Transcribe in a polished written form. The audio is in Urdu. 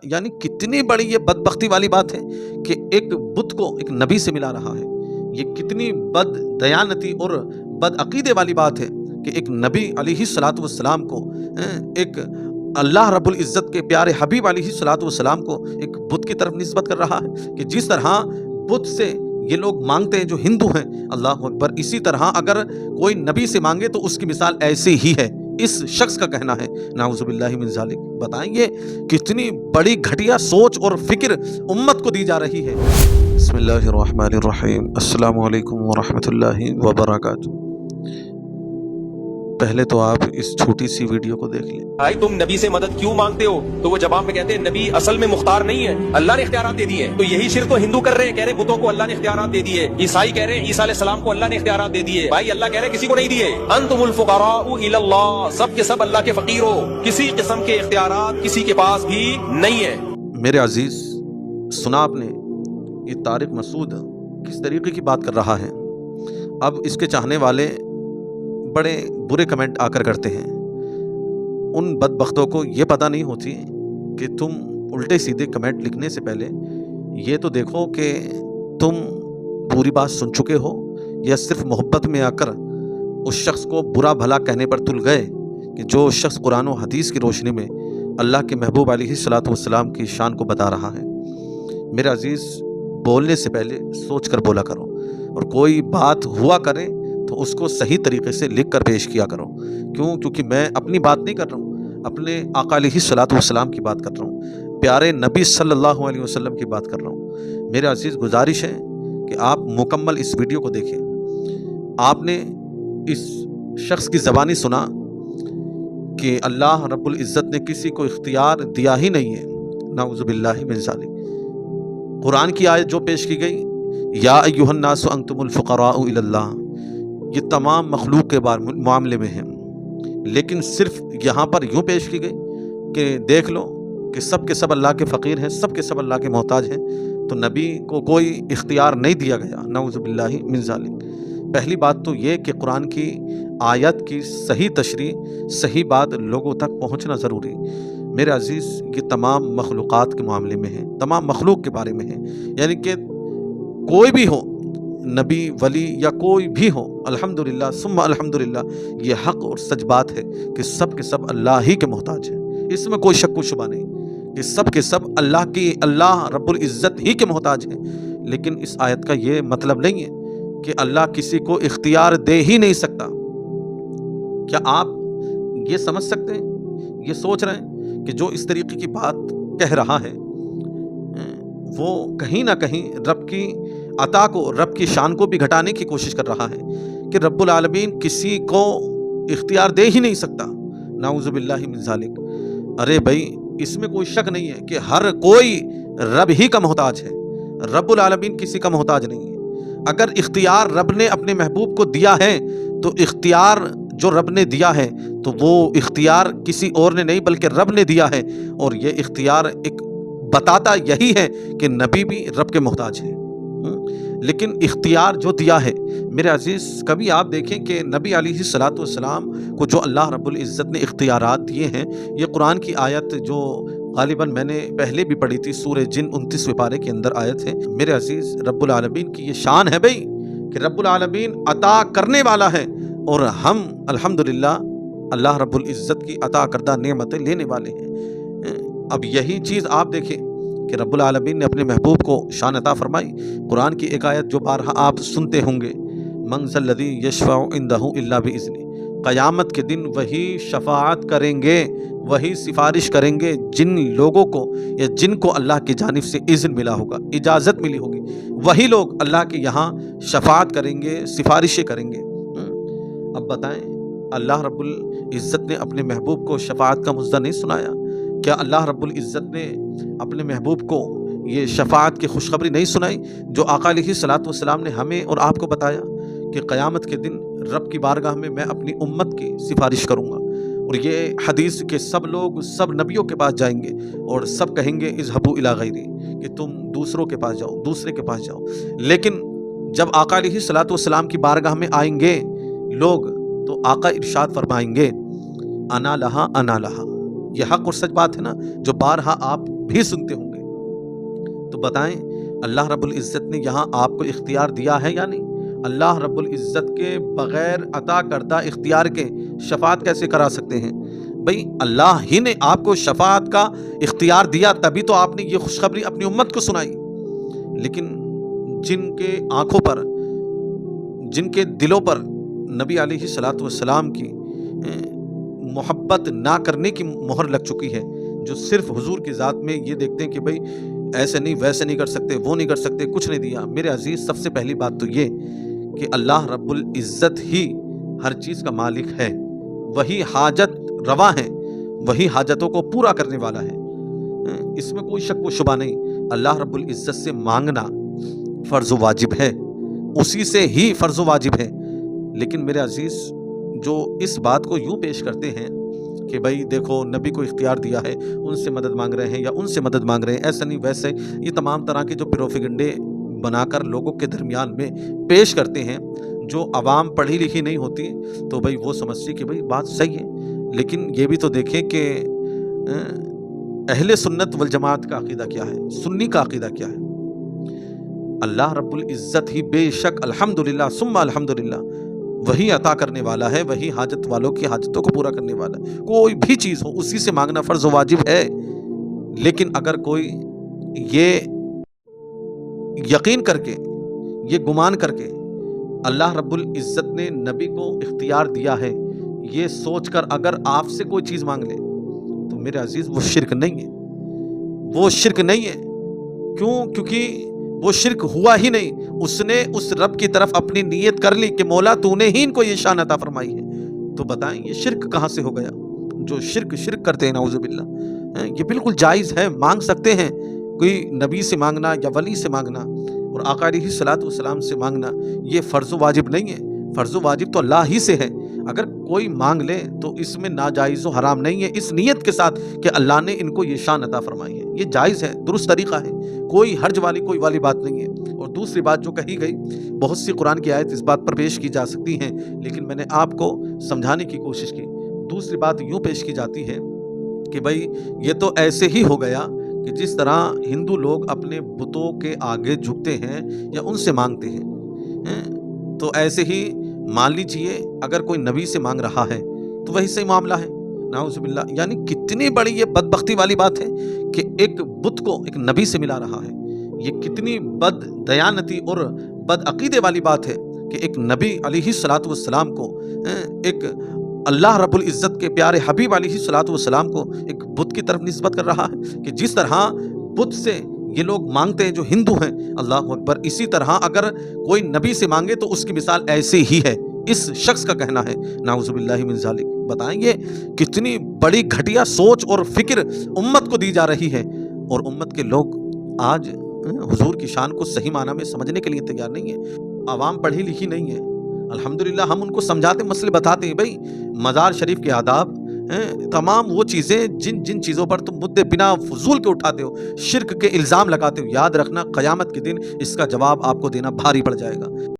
یعنی کتنی بڑی یہ بدبختی والی بات ہے کہ ایک بت کو ایک نبی سے ملا رہا ہے۔ یہ کتنی بد دیانتی اور بد عقیدے والی بات ہے کہ ایک نبی علیہ الصلوۃ والسلام کو ایک اللہ رب العزت کے پیارے حبیب علیہ الصلوۃ والسلام کو ایک بت کی طرف نسبت کر رہا ہے کہ جس طرح بت سے یہ لوگ مانگتے ہیں جو ہندو ہیں، اللہ اکبر، اسی طرح اگر کوئی نبی سے مانگے تو اس کی مثال ایسی ہی ہے، اس شخص کا کہنا ہے، نعوذ باللہ من ذالک۔ بتائیں یہ کتنی بڑی گھٹیا سوچ اور فکر امت کو دی جا رہی ہے۔ بسم اللہ الرحمن الرحیم، السلام علیکم ورحمۃ اللہ وبرکاتہ۔ پہلے تو آپ اس چھوٹی سی ویڈیو کو دیکھ لیں۔ بھائی تم نبی سے مدد کیوں مانگتے ہو؟ تو وہ جواب میں کہتے ہیں نبی اصل میں مختار نہیں ہے، اللہ نے اختیارات دے دیے ہیں۔ تو یہی شرک تو ہندو کر رہے ہیں، کہہ رہے بتوں کو اللہ نے اختیارات دے دیے، عیسائی کہہ رہے ہیں عیسیٰ علیہ السلام کو اللہ نے اختیارات دے دیے۔ بھائی اللہ کہہ رہے ہیں کسی کو نہیں دیے، انتم الفقراء الی اللہ، سب کے سب اللہ کے فقیر ہو، کسی قسم کے اختیارات کسی کے پاس بھی نہیں ہے۔ میرے عزیز، سنا آپ نے یہ طارق مسعود کس طریقے کی بات کر رہا ہے۔ اب اس کے چاہنے والے بڑے برے کمنٹ آ کر کرتے ہیں۔ ان بدبختوں کو یہ پتہ نہیں ہوتی کہ تم الٹے سیدھے کمنٹ لکھنے سے پہلے یہ تو دیکھو کہ تم پوری بات سن چکے ہو یا صرف محبت میں آ کر اس شخص کو برا بھلا کہنے پر تل گئے کہ جو شخص قرآن و حدیث کی روشنی میں اللہ کے محبوب علیہ الصلوۃ والسلام کی شان کو بتا رہا ہے۔ میرے عزیز، بولنے سے پہلے سوچ کر بولا کرو، اور کوئی بات ہوا کرے تو اس کو صحیح طریقے سے لکھ کر پیش کیا کرو۔ کیونکہ میں اپنی بات نہیں کر رہا ہوں، اپنے آقا علیہ الصلوۃ والسلام کی بات کر رہا ہوں، پیارے نبی صلی اللہ علیہ وسلم کی بات کر رہا ہوں۔ میرے عزیز، گزارش ہے کہ آپ مکمل اس ویڈیو کو دیکھیں۔ آپ نے اس شخص کی زبانی سنا کہ اللہ رب العزت نے کسی کو اختیار دیا ہی نہیں ہے، نعوذ باللہ من ذالک۔ قرآن کی آیت جو پیش کی گئی، یا ایھا الناس انتم الفقراء الی اللہ، یہ تمام مخلوق کے معاملے میں ہے، لیکن صرف یہاں پر یوں پیش کی گئی کہ دیکھ لو کہ سب کے سب اللہ کے فقیر ہیں، سب کے سب اللہ کے محتاج ہیں، تو نبی کو کوئی اختیار نہیں دیا گیا، نعوذ باللہ من ذالک۔ پہلی بات تو یہ کہ قرآن کی آیت کی صحیح تشریح، صحیح بات لوگوں تک پہنچنا ضروری۔ میرے عزیز، یہ تمام مخلوقات کے معاملے میں ہے، تمام مخلوق کے بارے میں ہے، یعنی کہ کوئی بھی ہو، نبی، ولی یا کوئی بھی ہو، الحمدللہ ثم الحمدللہ، یہ حق اور سچ بات ہے کہ سب کے سب اللہ ہی کے محتاج ہیں۔ اس میں کوئی شک و شبہ نہیں کہ سب کے سب اللہ رب العزت ہی کے محتاج ہیں۔ لیکن اس آیت کا یہ مطلب نہیں ہے کہ اللہ کسی کو اختیار دے ہی نہیں سکتا۔ کیا آپ یہ سمجھ سکتے ہیں، یہ سوچ رہے ہیں کہ جو اس طریقے کی بات کہہ رہا ہے وہ کہیں نہ کہیں رب کی عطا کو، رب کی شان کو بھی گھٹانے کی کوشش کر رہا ہے کہ رب العالمین کسی کو اختیار دے ہی نہیں سکتا، نعوذ باللہ من ذالک۔ ارے بھائی، اس میں کوئی شک نہیں ہے کہ ہر کوئی رب ہی کا محتاج ہے، رب العالمین کسی کا محتاج نہیں ہے۔ اگر اختیار رب نے اپنے محبوب کو دیا ہے تو اختیار جو رب نے دیا ہے تو وہ اختیار کسی اور نے نہیں بلکہ رب نے دیا ہے، اور یہ اختیار ایک بتاتا یہی ہے کہ نبی بھی رب کے محتاج ہے۔ لیکن اختیار جو دیا ہے، میرے عزیز، کبھی آپ دیکھیں کہ نبی علیہ الصلوۃ والسلام کو جو اللہ رب العزت نے اختیارات دیے ہیں، یہ قرآن کی آیت جو غالباً میں نے پہلے بھی پڑھی تھی، سورہ جن 29ویں پارے کے اندر آیت ہے۔ میرے عزیز، رب العالمین کی یہ شان ہے بھائی کہ رب العالمین عطا کرنے والا ہے، اور ہم الحمدللہ اللہ رب العزت کی عطا کردہ نعمتیں لینے والے ہیں۔ اب یہی چیز آپ دیکھیں کہ رب العالمین نے اپنے محبوب کو شان عطا فرمائی۔ قرآن کی ایک آیت جو بارہا آپ سنتے ہوں گے، من ذا الذی یشفع عندہ الا باذنہ، قیامت کے دن وہی شفاعت کریں گے، وہی سفارش کریں گے جن لوگوں کو یا جن کو اللہ کی جانب سے اذن ملا ہوگا، اجازت ملی ہوگی، وہی لوگ اللہ کے یہاں شفاعت کریں گے، سفارشیں کریں گے۔ اب بتائیں، اللہ رب العزت نے اپنے محبوب کو شفاعت کا مژدہ نہیں سنایا؟ کیا اللہ رب العزت نے اپنے محبوب کو یہ شفاعت کی خوشخبری نہیں سنائی جو آقا علیہ الصلوۃ والسلام نے ہمیں اور آپ کو بتایا کہ قیامت کے دن رب کی بارگاہ میں اپنی امت کی سفارش کروں گا، اور یہ حدیث کہ سب لوگ سب نبیوں کے پاس جائیں گے اور سب کہیں گے اذهبوا الی غیری، کہ تم دوسروں کے پاس جاؤ، دوسرے کے پاس جاؤ۔ لیکن جب آقا علیہ الصلوۃ والسلام کی بارگاہ میں آئیں گے لوگ تو آقا ارشاد فرمائیں گے انا لہا انا لہا۔ یہ حق اور سچ بات ہے نا، جو بارہا آپ بھی سنتے ہوں گے۔ تو بتائیں اللہ رب العزت نے یہاں آپ کو اختیار دیا ہے یا نہیں؟ اللہ رب العزت کے بغیر عطا کردہ اختیار کے شفاعت کیسے کرا سکتے ہیں؟ بھئی اللہ ہی نے آپ کو شفاعت کا اختیار دیا، تبھی تو آپ نے یہ خوشخبری اپنی امت کو سنائی۔ لیکن جن کے آنکھوں پر، جن کے دلوں پر نبی علیہ الصلوۃ والسلام کی محبت نہ کرنے کی مہر لگ چکی ہے، جو صرف حضور کی ذات میں یہ دیکھتے ہیں کہ بھئی ایسے نہیں، ویسے نہیں کر سکتے، وہ نہیں کر سکتے، کچھ نہیں دیا۔ میرے عزیز، سب سے پہلی بات تو یہ کہ اللہ رب العزت ہی ہر چیز کا مالک ہے، وہی حاجت روا ہے، وہی حاجتوں کو پورا کرنے والا ہے، اس میں کوئی شک و شبہ نہیں۔ اللہ رب العزت سے مانگنا فرض و واجب ہے، اسی سے ہی فرض و واجب ہے۔ لیکن میرے عزیز، جو اس بات کو یوں پیش کرتے ہیں کہ بھائی دیکھو نبی کو اختیار دیا ہے، ان سے مدد مانگ رہے ہیں یا ان سے مدد مانگ رہے ہیں، ایسا نہیں ویسے، یہ تمام طرح کے جو پروپیگنڈے بنا کر لوگوں کے درمیان میں پیش کرتے ہیں، جو عوام پڑھی لکھی نہیں ہوتی تو بھائی وہ سمجھتی کہ بھائی بات صحیح ہے۔ لیکن یہ بھی تو دیکھیں کہ اہل سنت والجماعت کا عقیدہ کیا ہے، سنی کا عقیدہ کیا ہے۔ اللہ رب العزت ہی بے شک الحمدللہ ثم الحمدللہ وہی عطا کرنے والا ہے، وہی حاجت والوں کی حاجتوں کو پورا کرنے والا ہے۔ کوئی بھی چیز ہو اسی سے مانگنا فرض و واجب ہے۔ لیکن اگر کوئی یہ یقین کر کے، یہ گمان کر کے اللہ رب العزت نے نبی کو اختیار دیا ہے، یہ سوچ کر اگر آپ سے کوئی چیز مانگ لے تو میرے عزیز وہ شرک نہیں ہے، وہ شرک نہیں ہے۔ کیوں؟ کیونکہ وہ شرک ہوا ہی نہیں، اس نے اس رب کی طرف اپنی نیت کر لی کہ مولا تو نے ہی ان کو یہ شان عطا فرمائی ہے۔ تو بتائیں یہ شرک کہاں سے ہو گیا؟ جو شرک کرتے ہیں نعوذ باللہ، یہ بالکل جائز ہے، مانگ سکتے ہیں۔ کوئی نبی سے مانگنا یا ولی سے مانگنا اور آقا علیہ الصلوۃ والسلام سے مانگنا یہ فرض و واجب نہیں ہے، فرض و واجب تو اللہ ہی سے ہے۔ اگر کوئی مانگ لے تو اس میں ناجائز و حرام نہیں ہے، اس نیت کے ساتھ کہ اللہ نے ان کو یہ شان عطا فرمائی ہے، یہ جائز ہے، درست طریقہ ہے، کوئی حرج والی کوئی والی بات نہیں ہے۔ اور دوسری بات جو کہی گئی، بہت سی قرآن کی آیت اس بات پر پیش کی جا سکتی ہیں، لیکن میں نے آپ کو سمجھانے کی کوشش کی۔ دوسری بات یوں پیش کی جاتی ہے کہ بھائی یہ تو ایسے ہی ہو گیا کہ جس طرح ہندو لوگ اپنے بتوں کے آگے جھکتے ہیں یا ان سے مانگتے ہیں، تو ایسے ہی مان لیجئے اگر کوئی نبی سے مانگ رہا ہے تو وہی صحیح معاملہ ہے، نعوذ باللہ۔ یعنی کتنی بڑی یہ بدبختی والی بات ہے کہ ایک بت کو ایک نبی سے ملا رہا ہے، یہ کتنی بد دیانتی اور بد عقیدے والی بات ہے کہ ایک نبی علیہ الصلوۃ والسلام کو، ایک اللہ رب العزت کے پیارے حبیب علیہ الصلوۃ والسلام کو ایک بت کی طرف نسبت کر رہا ہے کہ جس طرح بت سے یہ لوگ مانگتے ہیں جو ہندو ہیں، اللہ اکبر، اسی طرح اگر کوئی نبی سے مانگے تو اس کی مثال ایسے ہی ہے، اس شخص کا کہنا ہے، نعوذ باللہ من ذالک۔ بتائیں یہ کتنی بڑی گھٹیا سوچ اور فکر امت کو دی جا رہی ہے، اور امت کے لوگ آج حضور کی شان کو صحیح معنی میں سمجھنے کے لیے تیار نہیں ہے۔ عوام پڑھی لکھی نہیں ہے، الحمدللہ ہم ان کو سمجھاتے، مسئلے بتاتے ہیں۔ بھائی مزار شریف کے آداب، تمام وہ چیزیں جن چیزوں پر تم مدعے بنا فضول کے اٹھاتے ہو، شرک کے الزام لگاتے ہو، یاد رکھنا قیامت کے دن اس کا جواب آپ کو دینا بھاری پڑ جائے گا۔